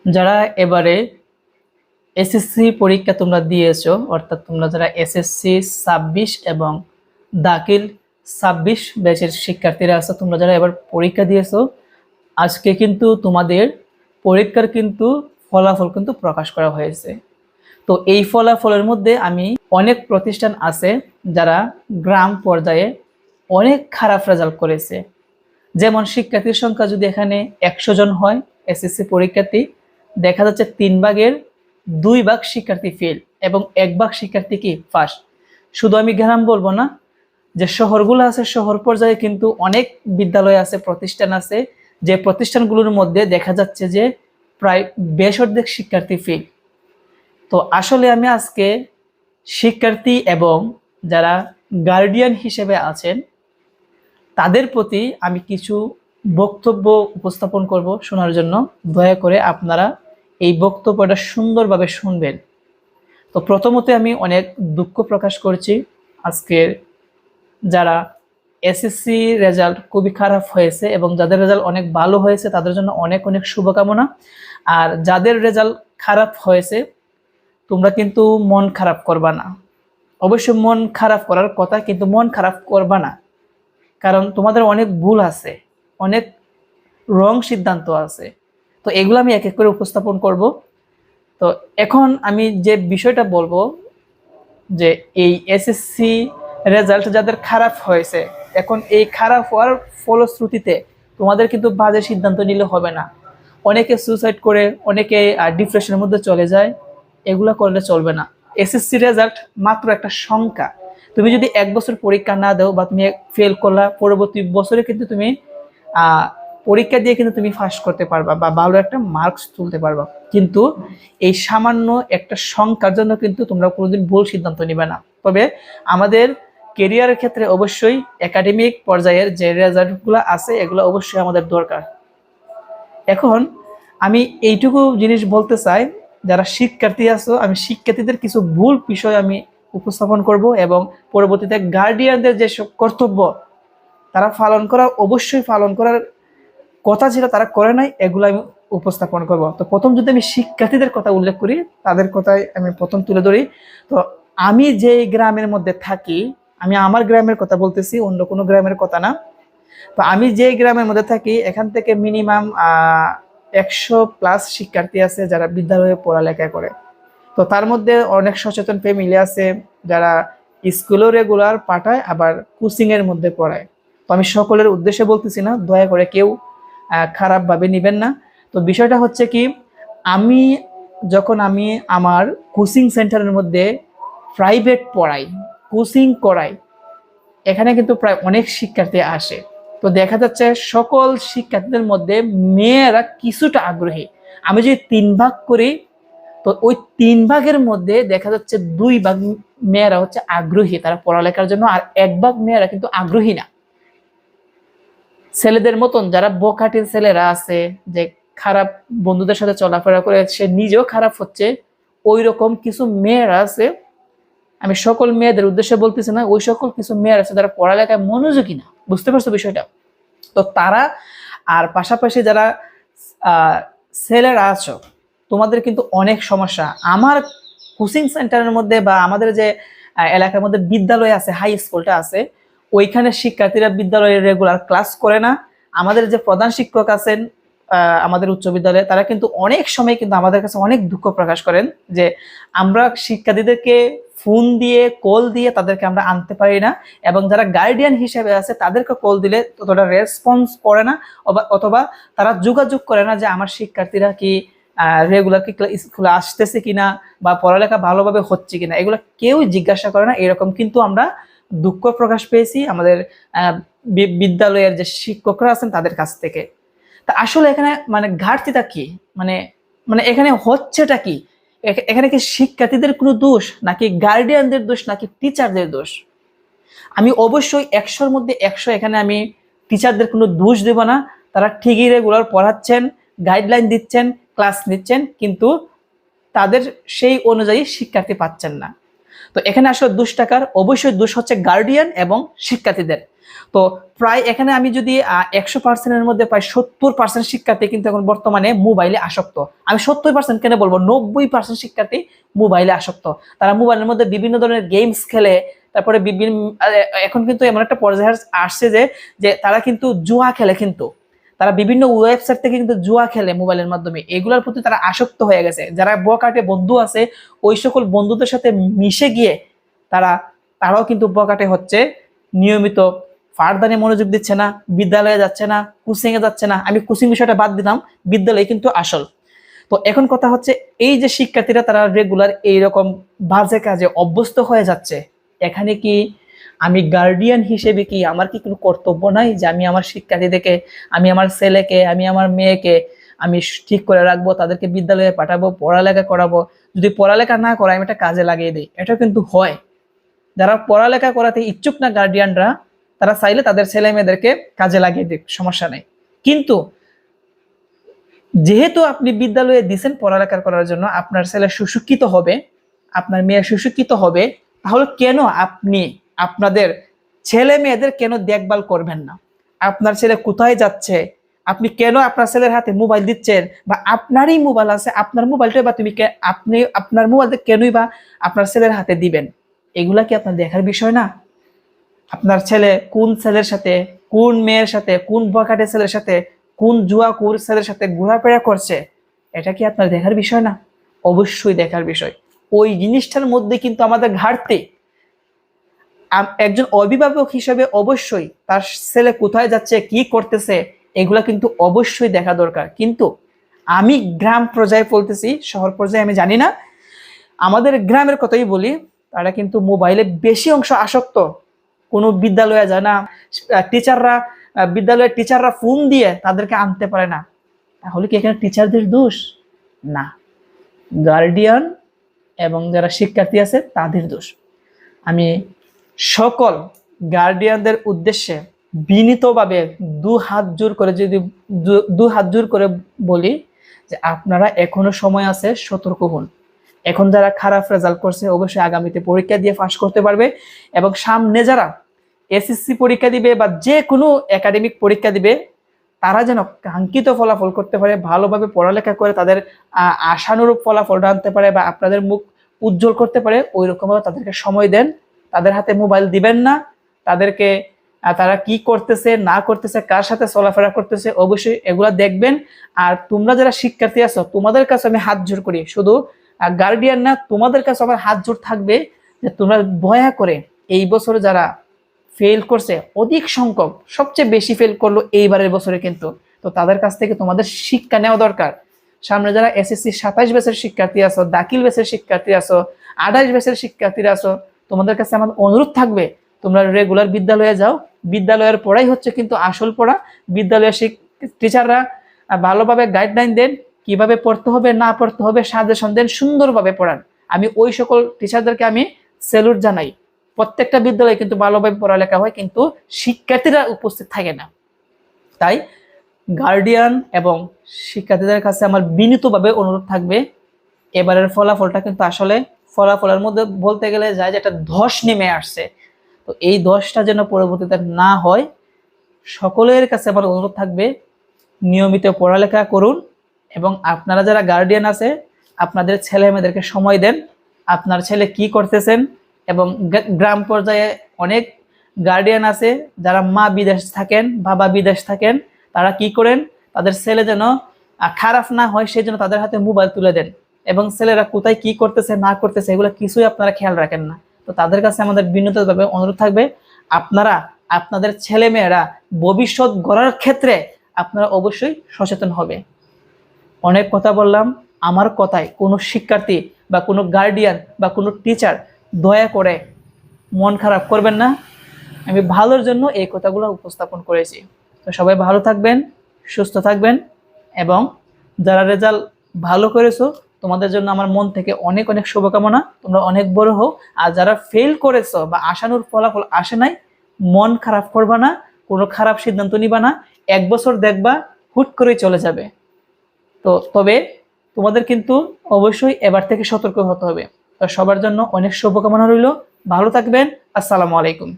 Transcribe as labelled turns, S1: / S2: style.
S1: যারা এবারে এসএসসি পরীক্ষা তোমরা দিয়েছো, অর্থাৎ তোমরা যারা এসএসসি 26 এবং দাখিল 26 ব্যাচের শিক্ষার্থীরা আছো, তোমরা যারা এবার পরীক্ষা দিয়েছো, আজকে কিন্তু তোমাদের পরীক্ষার কিন্তু ফলাফল কিন্তু প্রকাশ করা হয়েছে। তো এই ফলাফলের মধ্যে আমি অনেক প্রতিষ্ঠান আছে যারা গ্রাম পর্যায়ে অনেক খারাপ রেজাল্ট করেছে। যেমন শিক্ষার্থীর সংখ্যা যদি এখানে 100 জন হয়, এসএসসি পরীক্ষার্থী, দেখা যাচ্ছে 3 ভাগের 2 ভাগ শিক্ষার্থী ফেল এবং 1 ভাগ শিক্ষার্থী কি পাস। শুধু আমি গ্রাম বলবো না, যে শহরগুলো আছে শহর পর্যায়ে কিন্তু অনেক বিদ্যালয় আছে, প্রতিষ্ঠান আছে, যে প্রতিষ্ঠানগুলোর মধ্যে দেখা যাচ্ছে যে প্রায় 62% শিক্ষার্থী ফেল। তো আসলে আমি আজকে শিক্ষার্থী এবং যারা গার্ডিয়ান হিসেবে আছেন তাদের প্রতি আমি কিছু বক্তব্য উপস্থাপন করব শোনার জন্য। দয়া করে আপনারা এই বক্তব্যটা সুন্দরভাবে শুনবেন। তো প্রথমত আমি অনেক দুঃখ প্রকাশ করছি, আজকের যারা এসএসসি রেজাল্ট খুবই খারাপ হয়েছে এবং যাদের রেজাল্ট অনেক ভালো হয়েছে তাদের জন্য অনেক অনেক শুভকামনা। আর যাদের রেজাল্ট খারাপ হয়েছে তোমরা কিন্তু মন খারাপ করবা না, অবশ্যই মন খারাপ করার কথা, কিন্তু মন খারাপ করবা না, কারণ তোমাদের অনেক ভুল আছে, অনেক রং সিদ্ধান্ত আছে। তো এগুলো আমি এক এক করে উপস্থাপন করব। তো এখন আমি যে বিষয়টা বলবো, যে এই এসএসসি রেজাল্ট যাদের খারাপ হয়েছে, এখন এই খারাপ হওয়ার ফলশ্রুতিতে তোমাদের কিন্তু বাজে সিদ্ধান্ত নিলে হবে না। অনেকে সুসাইড করে, অনেকে ডিপ্রেশনের মধ্যে চলে যায়, এগুলো করলে চলবে না। এসএসসি রেজাল্ট মাত্র একটা সংখ্যা। তুমি যদি 1 বছর পরীক্ষা না দাও বা তুমি ফেল করলা, পরবর্তী বছরে কিন্তু তুমি পরীক্ষা দিয়ে কিন্তু তুমি পাস করতে পারবা বা ভালো একটা মার্কস তুলতে পারবা। কিন্তু এই সামান্য একটা সংখ্যার জন্য কিন্তু তোমরা কোনোদিন ভুল সিদ্ধান্ত নিবে না। তবে আমাদের কেরিয়ারের ক্ষেত্রে অবশ্যই একাডেমিক পর্যায়ের যে রেজাল্টগুলো আছে এগুলো অবশ্যই আমাদের দরকার। এখন আমি এইটুকু জিনিস বলতে চাই, যারা শিক্ষার্থী আছো, আমি শিক্ষার্থীদের কিছু ভুল বিষয় আমি উপস্থাপন করব এবং পরবর্তীতে গার্ডিয়ানদের যে কর্তব্য তারা অবশ্যই পালন করার কথা ছিল তারা করে নাই, এগুলো আমি উপস্থাপন করব। তো প্রথম যদি আমি শিক্ষার্থীদের কথা উল্লেখ করি, তাদের কথাই আমি প্রথম তুলে ধরি। তো আমি যে গ্রামের মধ্যে থাকি, আমি আমার গ্রামের কথা বলতেছি, অন্য কোনো গ্রামের কথা না। তো আমি যে গ্রামের মধ্যে থাকি এখান থেকে মিনিমাম 100+ শিক্ষার্থী আছে যারা বিদ্যালয়ে পড়ালেখা করে। তো তার মধ্যে অনেক সচেতন ফ্যামিলি আছে যারা স্কুলও রেগুলার পাঠায়, আবার কোচিং এর মধ্যে পড়ায়। তো আমি সকলের উদ্দেশ্যে বলতেছি না, দয়া করে কেউ খারাপভাবে নেবেন না। তো বিষয়টা হচ্ছে কি, আমি যখন আমি আমার কোচিং সেন্টারের মধ্যে প্রাইভেট পড়াই, কোচিং করাই, এখানে কিন্তু প্রায় অনেক শিক্ষার্থী আসে। তো দেখা যাচ্ছে সকল শিক্ষার্থীদের মধ্যে মেয়েরা কিছুটা আগ্রহী। আমি যদি 3 ভাগ করি, তো ওই 3 ভাগের মধ্যে দেখা যাচ্ছে 2 ভাগ মেয়েরা হচ্ছে আগ্রহী তারা পড়ালেখার জন্য, আর 1 ভাগ মেয়েরা কিন্তু আগ্রহী না। ছেলেদের মতন যারা বোকাটির ছেলেরা আছে, যে খারাপ বন্ধুদের সাথে চলাফেরা করে সে নিজেও খারাপ হচ্ছে, ওই রকম কিছু মেয়েরা আছে। আমি সকল মেয়েদের উদ্দেশ্যে বলতেছি না, ওই সকল কিছু মেয়েরা আছে যারা পড়ালেখায় মনোযোগী না। বুঝতে পারছো বিষয়টা? তো তারা, আর পাশাপাশি যারা ছেলেরা আছো, তোমাদের কিন্তু অনেক সমস্যা। আমার কোচিং সেন্টারের মধ্যে বা আমাদের যে এলাকার মধ্যে বিদ্যালয় আছে, হাই স্কুলটা আছে, ওইখানে শিক্ষার্থীরা বিদ্যালয়ে রেগুলার ক্লাস করে না। আমাদের যে প্রধান শিক্ষক আছেন আমাদের উচ্চ বিদ্যালয়ে, তারা কিন্তু অনেক সময় কিন্তু আমাদের কাছে অনেক দুঃখ প্রকাশ করেন যে আমরা শিক্ষার্থীদেরকে ফোন দিয়ে, কল দিয়ে তাদেরকে আমরা আনতে পারি না, এবং যারা গার্ডিয়ান হিসেবে আছে তাদেরকে কল দিলে ততটা রেসপন্স করে না, অথবা তারা যোগাযোগ করে না যে আমার শিক্ষার্থীরা কি রেগুলার কি স্কুলে আসতেছে কিনা বা পড়ালেখা ভালোভাবে হচ্ছে কিনা, এগুলো কেউ জিজ্ঞাসা করে না। এরকম কিন্তু আমরা দুঃখ প্রকাশ পেয়েছি আমাদের বিদ্যালয়ের যে শিক্ষকরা আছেন তাদের কাছ থেকে। তা আসলে এখানে মানে ঘাটতিটা কি, মানে মানে এখানে হচ্ছেটা কি? এখানে কি শিক্ষার্থীদের কোনো দোষ, নাকি গার্ডিয়ানদের দোষ, নাকি টিচারদের দোষ? আমি অবশ্যই 100-র মধ্যে 100 এখানে আমি টিচারদের কোনো দোষ দেব না। তারা ঠিকই রেগুলার পড়াচ্ছেন, গাইডলাইন দিচ্ছেন, ক্লাস নিচ্ছেন, কিন্তু তাদের সেই অনুযায়ী শিক্ষার্থী পাচ্ছেন না। তো এখানে আসলে দোষ টাকার, অবশ্যই দোষ হচ্ছে গার্ডিয়ান এবং শিক্ষার্থীদের। তো প্রায় এখানে আমি যদি 100%-এর মধ্যে প্রায় 70% শিক্ষার্থী কিন্তু এখন বর্তমানে মোবাইলে আসক্ত। আমি 70% কেন বলবো, 90% শিক্ষার্থী মোবাইলে আসক্ত। তারা মোবাইলের মধ্যে বিভিন্ন ধরনের গেমস খেলে, তারপরে বিভিন্ন এখন কিন্তু এমন একটা পর্যায়ে আসছে যে তারা কিন্তু জুয়া খেলে, কিন্তু তারা বিভিন্ন ওয়েবসাইট থেকে কিন্তু জুয়া খেলে মোবাইলের মাধ্যমে। এগুলোর প্রতি তারা আসক্ত হয়ে গেছে। যারা বকাটে বন্ধু আছে, ওই সকল বন্ধুদের সাথে মিশে গিয়ে তারাও কিন্তু বকাটে হচ্ছে, নিয়মিত পাঠদানে মনোযোগ দিচ্ছে না, বিদ্যালয়ে যাচ্ছে না, কোচিং এ যাচ্ছে না। আমি কোচিং বিষয়টা বাদ দিলাম, বিদ্যালয়ে কিন্তু আসল। তো এখন কথা হচ্ছে, এই যে শিক্ষার্থীরা তারা রেগুলার এইরকম বাজে কাজে অভ্যস্ত হয়ে যাচ্ছে, এখানে কি আমি গার্ডিয়ান হিসেবে কি আমার কি কোনো কর্তব্য নাই যে আমি আমার শিক্ষার্থীদেরকে, আমি আমার ছেলেকে, আমি আমার মেয়েকে আমি ঠিক করে রাখবো, তাদেরকে বিদ্যালয়ে পাঠাবো, পড়ালেখা করাবো। যদি পড়ালেখা না করাই আমি এটা কাজে লাগিয়ে দিই, এটা কিন্তু হয়। যারা পড়ালেখা করাতে ইচ্ছুক না গার্ডিয়ানরা, তারা চাইলে তাদের ছেলে মেয়েদেরকে কাজে লাগিয়ে দিক, সমস্যা নেই। কিন্তু যেহেতু আপনি বিদ্যালয়ে দিচ্ছেন পড়ালেখা করার জন্য, আপনার ছেলে সুশিক্ষিত হবে, আপনার মেয়ে সুশিক্ষিত হবে, তাহলে কেন আপনি আপনাদের ছেলে মেয়েদের কেন দেখভাল করবেন না? আপনার ছেলে কোথায় যাচ্ছে, আপনি কেন আপনার ছেলের হাতে মোবাইল দিচ্ছেন? বা আপনারই মোবাইল আছে, আপনার মোবাইলটা বা আপনি আপনার মোবাইলটা কেনই বা আপনার ছেলের হাতে দিবেন? এগুলা কি আপনার দেখার বিষয় না? আপনার ছেলে কোন ছেলের সাথে, কোন মেয়ের সাথে, কোন বখাটে ছেলের সাথে, কোন জুয়াখোর ছেলের সাথে ঘোরাফেরা করছে, এটা কি আপনার দেখার বিষয় না? অবশ্যই দেখার বিষয়। ওই জিনিসটার মধ্যে কিন্তু আমাদের ঘাটতি। একজন অভিভাবক হিসেবে অবশ্যই তার ছেলে কোথায় যাচ্ছে, কি করতেছে, এগুলা কিন্তু অবশ্যই দেখা দরকার। কিন্তু আমি গ্রাম পর্যায়ে বলতেছি, শহর পর্যায়ে আমি জানি না, আমাদের গ্রামের কথাই বলি, তারা কিন্তু মোবাইলে বেশি অংশ আসক্ত। কোনো বিদ্যালয়ে যায় না, টিচাররা বিদ্যালয়ের টিচাররা ফোন দিয়ে তাদেরকে আনতে পারে না। তাহলে কি এখানে টিচারদের দোষ? না, গার্ডিয়ান এবং যারা শিক্ষার্থী আছে তাদের দোষ। আমি সকল গার্ডিয়ানদের উদ্দেশ্যে বিনীতভাবে দু হাত জোর করে বলি যে আপনারা এখনো সময় আছে, সতর্ক হন। এখন যারা খারাপ রেজাল্ট করছে অবশ্যই আগামীতে পরীক্ষা দিয়ে পাস করতে পারবে, এবং সামনে যারা এসএসসি পরীক্ষা দিবে বা যে কোনো একাডেমিক পরীক্ষা দিবে, তারা যেন কাঙ্ক্ষিত ফলাফল করতে পারে, ভালোভাবে পড়ালেখা করে তাদের আশানুরূপ ফলাফলটা আনতে পারে বা আপনাদের মুখ উজ্জ্বল করতে পারে, ওই রকমভাবে তাদেরকে সময় দেন। তাদের হাতে মোবাইল দিবেন না। তাদেরকে তারা কি করতেছে না করতেছে, কার সাথে চলাফেরা করতেছে, অবশ্যই এগুলা দেখবেন। আর তোমরা যারা শিক্ষার্থী আছো, তোমাদের কাছে আমি হাত জোর করি, শুধু গার্ডিয়ান না, তোমাদের কাছে আমার হাত জোর থাকবে যে তোমরা দয়া করে এই বছরে যারা ফেল করছে, অধিক সংখ্যক সবচেয়ে বেশি ফেল করলো এইবারের বছরে কিন্তু, তো তাদের কাছ থেকে তোমাদের শিক্ষা নেওয়া দরকার। সামনে যারা এসএসসি 27 ব্যাচের শিক্ষার্থী আছো, দাখিল ব্যাচের শিক্ষার্থী আছো, 28 ব্যাচের শিক্ষার্থীরা আছো, তোমাদের কাছে আমার অনুরোধ থাকবে তোমরা রেগুলার বিদ্যালয়ে যাও। বিদ্যালয়ের পড়াই হচ্ছে কিন্তু আসল পড়া। বিদ্যালয়ের টিচাররা ভালোভাবে গাইডলাইন দেন, কিভাবে পড়তে হবে না পড়তে হবে, সাজেশন দেন, সুন্দরভাবে পড়ান। আমি ওই সকল টিচারদেরকে আমি স্যালুট জানাই। প্রত্যেকটা বিদ্যালয়ে কিন্তু ভালোভাবে পড়ালেখা হয়, কিন্তু শিক্ষার্থীরা উপস্থিত থাকে না। তাই গার্ডিয়ান এবং শিক্ষার্থীদের কাছে আমার বিনীতভাবে অনুরোধ থাকবে, এবারের ফলাফলটা কিন্তু আসলে ফলাফলের মধ্যে বলতে গেলে যায় যে একটা ধস নেমে আসছে। তো এই ধসটা যেন পরবর্তীতে না হয়, সকলের কাছে আমার অনুরোধ থাকবে নিয়মিত পড়ালেখা করুন। এবং আপনারা যারা গার্ডিয়ান আছে, আপনাদের ছেলে মেয়েদেরকে সময় দেন, আপনার ছেলে কি করতেছেন। এবং গ্রাম পর্যায়ে অনেক গার্ডিয়ান আছে যারা মা বিদেশ থাকেন, বাবা বিদেশ থাকেন, তারা কি করেন, তাদের ছেলে যেন খারাপ না হয় সেই জন্য তাদের হাতে মোবাইল তুলে দেন, এবং ছেলেরা কোথায় কি করতেছে না করতেছে এগুলো কিছুই আপনারা খেয়াল রাখেন না। তো তাদের কাছে আমাদের বিনীতভাবে অনুরোধ থাকবে, আপনারা আপনাদের ছেলে মেয়েরা ভবিষ্যৎ গড়ার ক্ষেত্রে আপনারা অবশ্যই সচেতন হবে। অনেক কথা বললাম, আমার কথায় কোনো শিক্ষার্থী বা কোনো গার্ডিয়ান বা কোনো টিচার দয়া করে মন খারাপ করবেন না। আমি ভালোর জন্য এই কথাগুলো উপস্থাপন করেছি। তো সবাই ভালো থাকবেন, সুস্থ থাকবেন, এবং যারা রেজাল্ট ভালো করেছো তোমাদের জন্য আমার মন থেকে অনেক অনেক শুভকামনা, তোমরা অনেক বড় হও। আর যারা ফেল করেছো বা আশানুর ফলাফল আসে নাই, মন খারাপ করবা না, কোনো খারাপ সিদ্ধান্ত নিবা না। 1 বছর দেখবা হুট করেই চলে যাবে। তো তবে তোমাদের কিন্তু অবশ্যই এবার থেকে সতর্ক হতে হবে। তো সবার জন্য অনেক শুভকামনা রইল। ভালো থাকবেন। আসসালামু আলাইকুম।